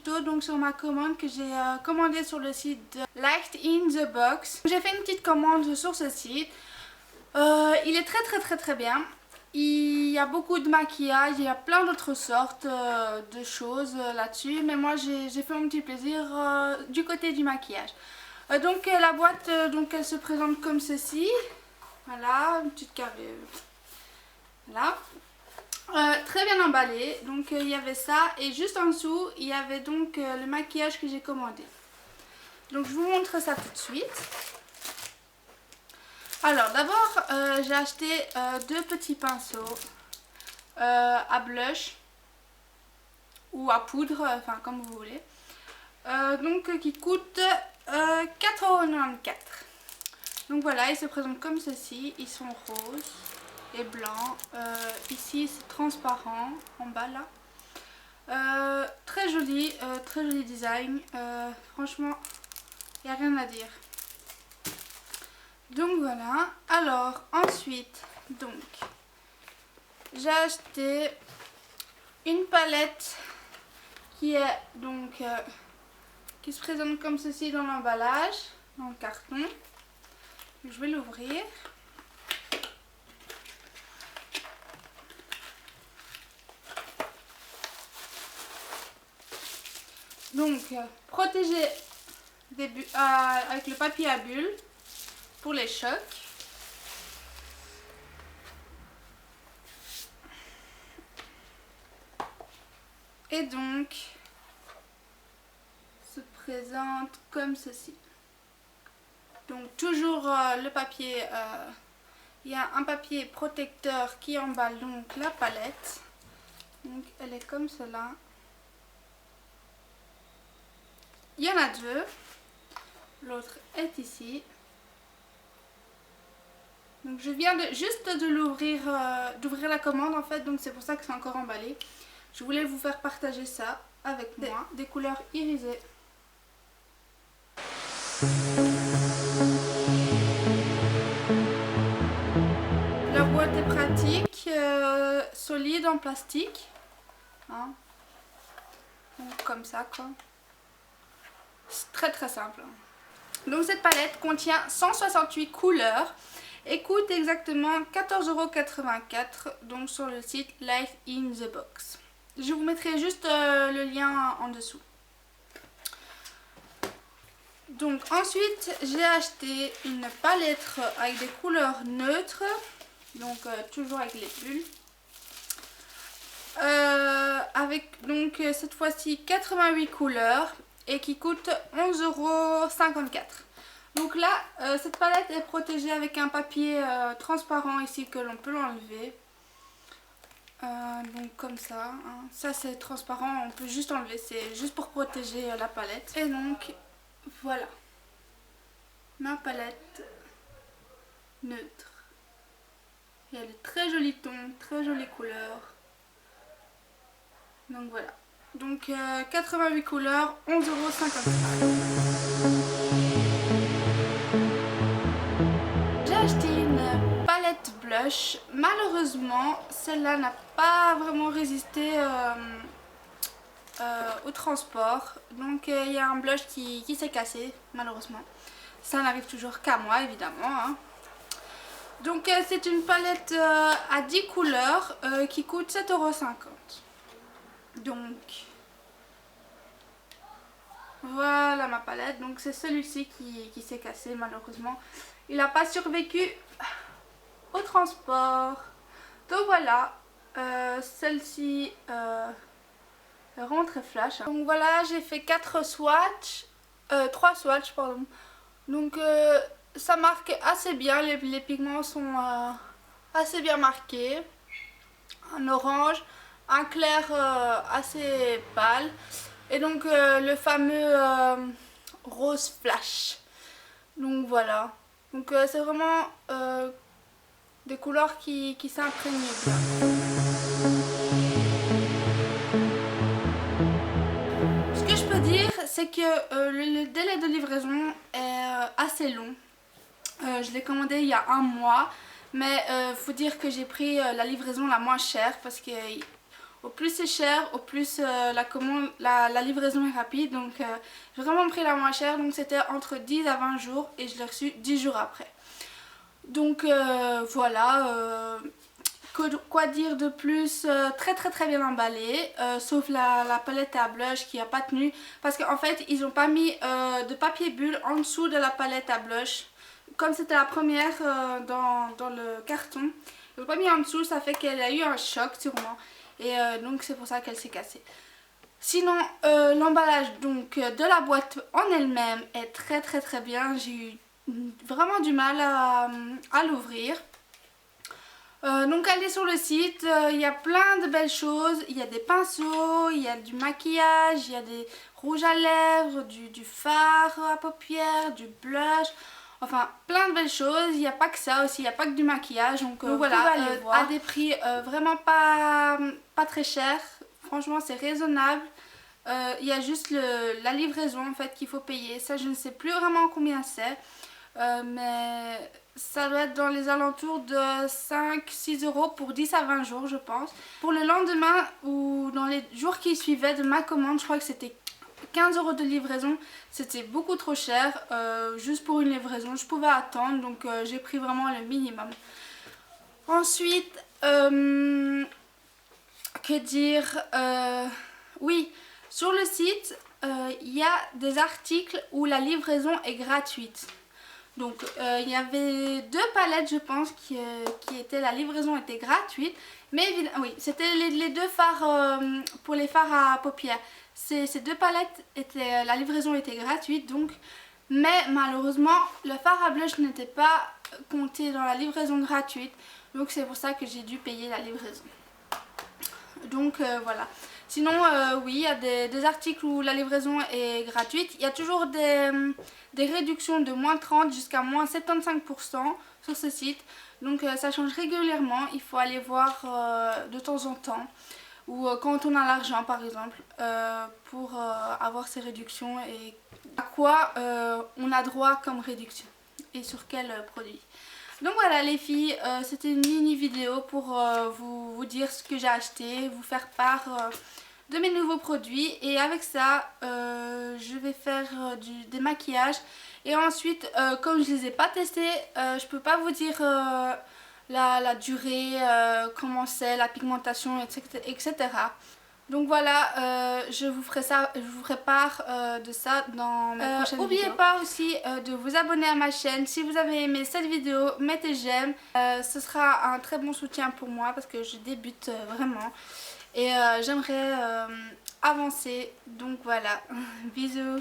tuto donc sur ma commande que j'ai commandée sur le site de Light in the Box. J'ai fait une petite commande sur ce site. Il est très bien. Il y a beaucoup de maquillage, il y a plein d'autres sortes de choses là-dessus. Mais moi j'ai fait mon petit plaisir du côté du maquillage. Donc la boîte donc elle se présente comme ceci. Voilà, une petite carré. Voilà. Très bien emballé, donc il y avait ça et juste en dessous il y avait donc le maquillage que j'ai commandé. Donc je vous montre ça tout de suite. Alors d'abord j'ai acheté deux petits pinceaux à blush ou à poudre, enfin comme vous voulez, donc qui coûtent 4,94 €. Donc voilà, ils se présentent comme ceci, ils sont roses et blanc. Ici c'est transparent en bas là. Très joli design. Franchement, il n'y a rien à dire. Donc voilà. Alors ensuite, donc j'ai acheté une palette qui est donc qui se présente comme ceci dans l'emballage, dans le carton. Je vais l'ouvrir. Donc, protéger avec le papier à bulles pour les chocs. Et donc, se présente comme ceci. Donc, toujours le papier, il y a un papier protecteur qui emballe donc la palette. Donc, elle est comme cela. Il y en a deux, l'autre est ici. Donc je viens juste de l'ouvrir, d'ouvrir la commande en fait, donc c'est pour ça que c'est encore emballé. Je voulais vous faire partager ça avec moi, des couleurs irisées. La boîte est pratique, solide en plastique, hein. Donc, comme ça quoi. C'est très simple. Donc cette palette contient 168 couleurs et coûte exactement 14,84 € donc sur le site Light in the Box. Je vous mettrai juste le lien en dessous. Donc ensuite j'ai acheté une palette avec des couleurs neutres, donc toujours avec les bulles. Avec donc cette fois-ci 88 couleurs et qui coûte 11,54 €. Donc là cette palette est protégée avec un papier transparent ici que l'on peut l'enlever. Donc comme ça, hein. Ça c'est transparent, on peut juste enlever, c'est juste pour protéger la palette. Et donc voilà ma palette neutre. Il y a de très jolis tons, très jolies couleurs. Donc voilà. Donc 88 couleurs, 11,54 €. J'ai acheté une palette blush. Malheureusement, celle-là n'a pas vraiment résisté au transport. Donc il y a un blush qui s'est cassé, malheureusement. Ça n'arrive toujours qu'à moi, évidemment, hein. Donc c'est une palette à 10 couleurs qui coûte 7,50 €. Donc voilà ma palette. Donc c'est celui-ci qui s'est cassé malheureusement. Il n'a pas survécu au transport. Donc voilà, celle-ci rentre et flash. Donc voilà, j'ai fait 4 swatchs, 3 swatchs pardon. Donc ça marque assez bien, les pigments sont assez bien marqués. Un orange, un clair assez pâle et donc le fameux rose flash. Donc voilà, donc c'est vraiment des couleurs qui s'imprègnent bien. Ce que je peux dire c'est que le délai de livraison est assez long. Je l'ai commandé il y a 1 mois, mais faut dire que j'ai pris la livraison la moins chère parce que Au plus c'est cher, au plus la livraison est rapide. Donc j'ai vraiment pris la moins chère. Donc c'était entre 10 à 20 jours et je l'ai reçu 10 jours après. Donc voilà. Quoi dire de plus, très bien emballé, sauf la palette à blush qui n'a pas tenu parce qu'en fait ils n'ont pas mis de papier bulle en dessous de la palette à blush. Comme c'était la première dans le carton, ils n'ont pas mis en dessous, ça fait qu'elle a eu un choc sûrement et donc c'est pour ça qu'elle s'est cassée. Sinon l'emballage donc de la boîte en elle-même est très bien, j'ai eu vraiment du mal à l'ouvrir. Donc allez sur le site, il y a plein de belles choses, il y a des pinceaux, il y a du maquillage, il y a des rouges à lèvres, du fard à paupières, du blush, enfin plein de belles choses. Il n'y a pas que ça aussi, il n'y a pas que du maquillage, donc voilà, à des prix vraiment pas très chers, franchement c'est raisonnable. Il y a juste la livraison en fait qu'il faut payer, ça je ne sais plus vraiment combien c'est, mais ça doit être dans les alentours de 5-6 euros pour 10 à 20 jours je pense. Pour le lendemain ou dans les jours qui suivaient de ma commande, je crois que c'était 15 euros de livraison, c'était beaucoup trop cher, juste pour une livraison, je pouvais attendre, donc j'ai pris vraiment le minimum. Ensuite, que dire, oui, sur le site, il y a des articles où la livraison est gratuite. Donc il y avait 2 palettes je pense qui étaient, la livraison était gratuite. Mais oui, c'était les 2 fards pour les fards à paupières. Ces 2 palettes, la livraison était gratuite donc. Mais malheureusement le fard à blush n'était pas compté dans la livraison gratuite. Donc c'est pour ça que j'ai dû payer la livraison. Donc voilà. Sinon oui, il y a des articles où la livraison est gratuite. Il y a toujours des réductions de moins 30 jusqu'à moins 75% sur ce site. Donc ça change régulièrement. Il faut aller voir de temps en temps. Ou quand on a l'argent par exemple. Pour avoir ces réductions et à quoi on a droit comme réduction. Et sur quel produit. Donc voilà les filles, c'était une mini vidéo pour vous dire ce que j'ai acheté, vous faire part de mes nouveaux produits. Et avec ça, je vais faire des maquillages. Et ensuite, comme je ne les ai pas testés, je peux pas vous dire la durée, comment c'est, la pigmentation, etc. Donc voilà, je vous ferai part de ça dans mes prochaines vidéos. N'oubliez pas aussi de vous abonner à ma chaîne. Si vous avez aimé cette vidéo, mettez j'aime. Ce sera un très bon soutien pour moi parce que je débute vraiment. Et j'aimerais avancer. Donc voilà, bisous.